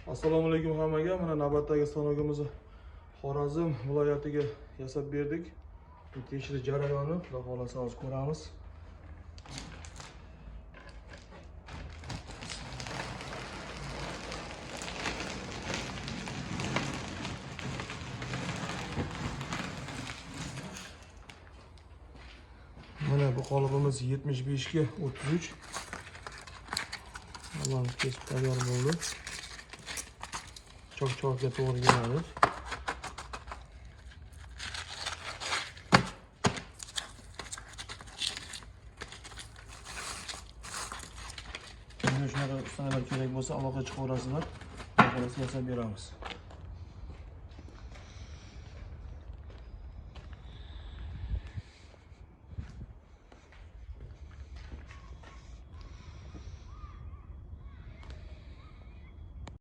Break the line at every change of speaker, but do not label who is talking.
Assalomu alaykum hammaga. Mana navbatdagi stanogimizni Xorazm viloyatiga yasab berdik. Tekshirish jarayoni, xudo xolasa hozir ko'ramiz. Mana bu qolibimiz 75 ga 33. Hammamiz kesib tayyor bo'ldi. Choq-choqga to'g'ri keladi. Endi shunaqa ustalar kerak bo'lsa aloqa chiqaverasizlar. Xolos yasab beramiz.